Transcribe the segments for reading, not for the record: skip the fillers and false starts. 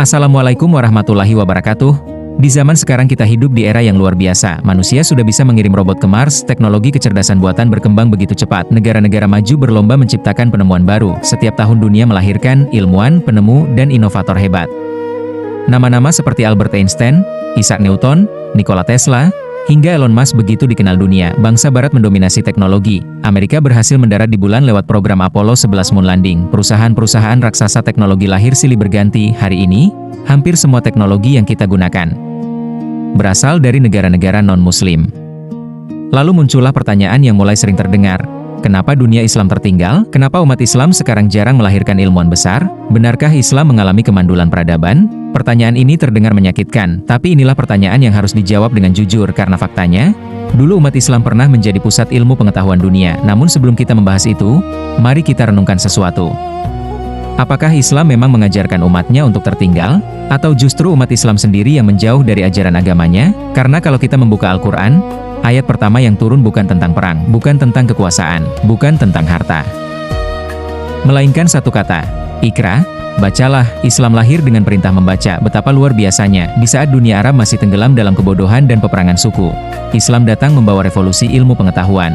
Assalamualaikum warahmatullahi wabarakatuh. Di zaman sekarang kita hidup di era yang luar biasa. Manusia sudah bisa mengirim robot ke Mars, teknologi kecerdasan buatan berkembang begitu cepat. Negara-negara maju berlomba menciptakan penemuan baru. Setiap tahun dunia melahirkan ilmuwan, penemu, dan inovator hebat. Nama-nama seperti Albert Einstein, Isaac Newton, Nikola Tesla, hingga Elon Musk begitu dikenal dunia. Bangsa barat mendominasi teknologi. Amerika berhasil mendarat di bulan lewat program Apollo 11 Moon Landing. Perusahaan-perusahaan raksasa teknologi lahir silih berganti. Hari ini, hampir semua teknologi yang kita gunakan berasal dari negara-negara non-muslim. Lalu muncullah pertanyaan yang mulai sering terdengar. Kenapa dunia Islam tertinggal? Kenapa umat Islam sekarang jarang melahirkan ilmuwan besar? Benarkah Islam mengalami kemandulan peradaban? Pertanyaan ini terdengar menyakitkan, tapi inilah pertanyaan yang harus dijawab dengan jujur karena faktanya, dulu umat Islam pernah menjadi pusat ilmu pengetahuan dunia. Namun sebelum kita membahas itu, mari kita renungkan sesuatu. Apakah Islam memang mengajarkan umatnya untuk tertinggal? Atau justru umat Islam sendiri yang menjauh dari ajaran agamanya? Karena kalau kita membuka Al-Quran, ayat pertama yang turun bukan tentang perang, bukan tentang kekuasaan, bukan tentang harta, melainkan satu kata, Iqra, bacalah. Islam lahir dengan perintah membaca. Betapa luar biasanya, di saat dunia Arab masih tenggelam dalam kebodohan dan peperangan suku, Islam datang membawa revolusi ilmu pengetahuan.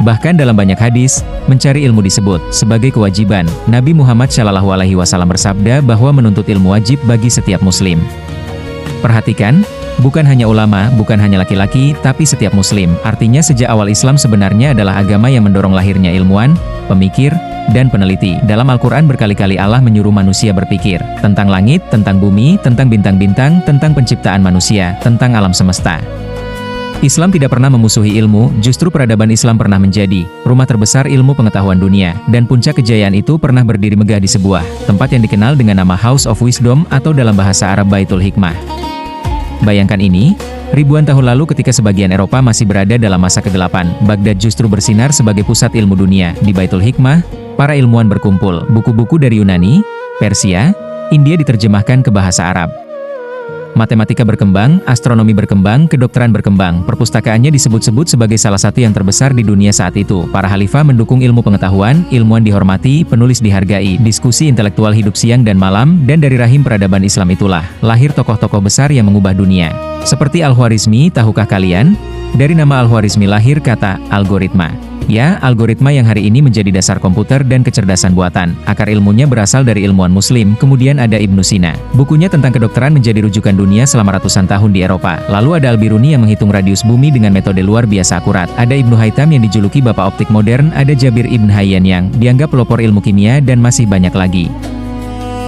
Bahkan dalam banyak hadis, mencari ilmu disebut sebagai kewajiban. Nabi Muhammad SAW bersabda bahwa menuntut ilmu wajib bagi setiap muslim. Perhatikan, bukan hanya ulama, bukan hanya laki-laki, tapi setiap muslim. Artinya sejak awal Islam sebenarnya adalah agama yang mendorong lahirnya ilmuwan, pemikir, dan peneliti. Dalam Al-Quran berkali-kali Allah menyuruh manusia berpikir tentang langit, tentang bumi, tentang bintang-bintang, tentang penciptaan manusia, tentang alam semesta. Islam tidak pernah memusuhi ilmu, justru peradaban Islam pernah menjadi rumah terbesar ilmu pengetahuan dunia, dan puncak kejayaan itu pernah berdiri megah di sebuah tempat yang dikenal dengan nama House of Wisdom atau dalam bahasa Arab Baitul Hikmah. Bayangkan ini, ribuan tahun lalu ketika sebagian Eropa masih berada dalam masa kegelapan, Baghdad justru bersinar sebagai pusat ilmu dunia. Di Baitul Hikmah, para ilmuwan berkumpul, buku-buku dari Yunani, Persia, India diterjemahkan ke bahasa Arab. Matematika berkembang, astronomi berkembang, kedokteran berkembang. Perpustakaannya disebut-sebut sebagai salah satu yang terbesar di dunia saat itu. Para khalifah mendukung ilmu pengetahuan, ilmuwan dihormati, penulis dihargai, diskusi intelektual hidup siang dan malam, dan dari rahim peradaban Islam itulah lahir tokoh-tokoh besar yang mengubah dunia. Seperti Al-Khwarizmi, tahukah kalian? Dari nama Al-Khwarizmi lahir kata algoritma. Ya, algoritma yang hari ini menjadi dasar komputer dan kecerdasan buatan. Akar ilmunya berasal dari ilmuwan muslim. Kemudian ada Ibnu Sina. Bukunya tentang kedokteran menjadi rujukan dunia selama ratusan tahun di Eropa. Lalu ada Al-Biruni yang menghitung radius bumi dengan metode luar biasa akurat. Ada Ibnu Haytham yang dijuluki bapak optik modern. Ada Jabir Ibn Hayyan yang dianggap pelopor ilmu kimia, dan masih banyak lagi.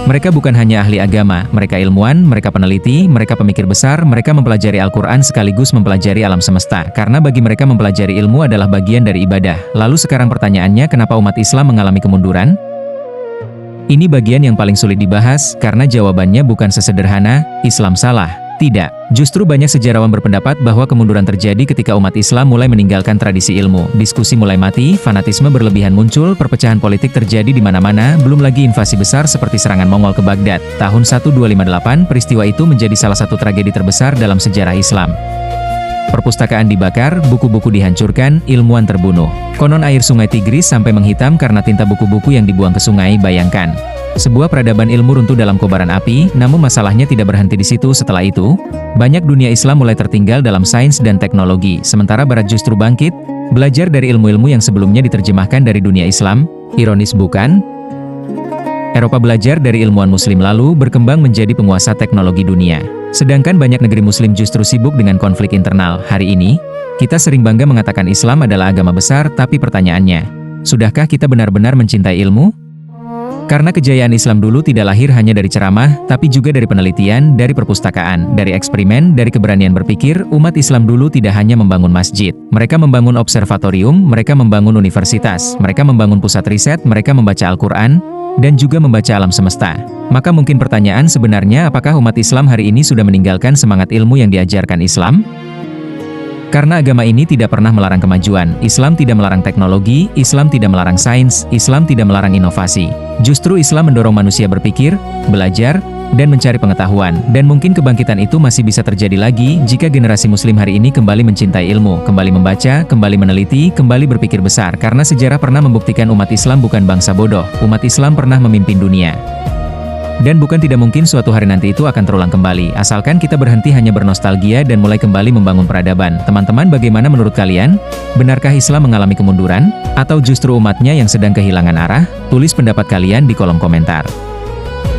Mereka bukan hanya ahli agama, mereka ilmuwan, mereka peneliti, mereka pemikir besar, mereka mempelajari Al-Quran sekaligus mempelajari alam semesta. Karena bagi mereka mempelajari ilmu adalah bagian dari ibadah. Lalu sekarang pertanyaannya, kenapa umat Islam mengalami kemunduran? Ini bagian yang paling sulit dibahas, karena jawabannya bukan sesederhana, Islam salah. Tidak. Justru banyak sejarawan berpendapat bahwa kemunduran terjadi ketika umat Islam mulai meninggalkan tradisi ilmu. Diskusi mulai mati, fanatisme berlebihan muncul, perpecahan politik terjadi di mana-mana, belum lagi invasi besar seperti serangan Mongol ke Baghdad. Tahun 1258, peristiwa itu menjadi salah satu tragedi terbesar dalam sejarah Islam. Perpustakaan dibakar, buku-buku dihancurkan, ilmuwan terbunuh. Konon air sungai Tigris sampai menghitam karena tinta buku-buku yang dibuang ke sungai. Bayangkan. Sebuah peradaban ilmu runtuh dalam kobaran api, namun masalahnya tidak berhenti di situ. Setelah itu, banyak dunia Islam mulai tertinggal dalam sains dan teknologi, sementara Barat justru bangkit, belajar dari ilmu-ilmu yang sebelumnya diterjemahkan dari dunia Islam. Ironis bukan? Eropa belajar dari ilmuwan muslim lalu berkembang menjadi penguasa teknologi dunia. Sedangkan banyak negeri muslim justru sibuk dengan konflik internal. Hari ini, kita sering bangga mengatakan Islam adalah agama besar, tapi pertanyaannya, sudahkah kita benar-benar mencintai ilmu? Karena kejayaan Islam dulu tidak lahir hanya dari ceramah, tapi juga dari penelitian, dari perpustakaan, dari eksperimen, dari keberanian berpikir. Umat Islam dulu tidak hanya membangun masjid. Mereka membangun observatorium, mereka membangun universitas, mereka membangun pusat riset, mereka membaca Al-Quran, dan juga membaca alam semesta. Maka mungkin pertanyaan sebenarnya, apakah umat Islam hari ini sudah meninggalkan semangat ilmu yang diajarkan Islam? Karena agama ini tidak pernah melarang kemajuan, Islam tidak melarang teknologi, Islam tidak melarang sains, Islam tidak melarang inovasi. Justru Islam mendorong manusia berpikir, belajar, dan mencari pengetahuan. Dan mungkin kebangkitan itu masih bisa terjadi lagi jika generasi muslim hari ini kembali mencintai ilmu, kembali membaca, kembali meneliti, kembali berpikir besar. Karena sejarah pernah membuktikan umat Islam bukan bangsa bodoh, umat Islam pernah memimpin dunia. Dan bukan tidak mungkin suatu hari nanti itu akan terulang kembali, asalkan kita berhenti hanya bernostalgia dan mulai kembali membangun peradaban. Teman-teman, bagaimana menurut kalian? Benarkah Islam mengalami kemunduran? Atau justru umatnya yang sedang kehilangan arah? Tulis pendapat kalian di kolom komentar.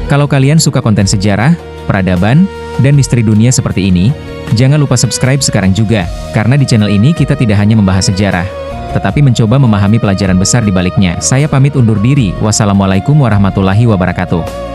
Kalau kalian suka konten sejarah, peradaban, dan misteri dunia seperti ini, jangan lupa subscribe sekarang juga, karena di channel ini kita tidak hanya membahas sejarah, tetapi mencoba memahami pelajaran besar di baliknya. Saya pamit undur diri, wassalamualaikum warahmatullahi wabarakatuh.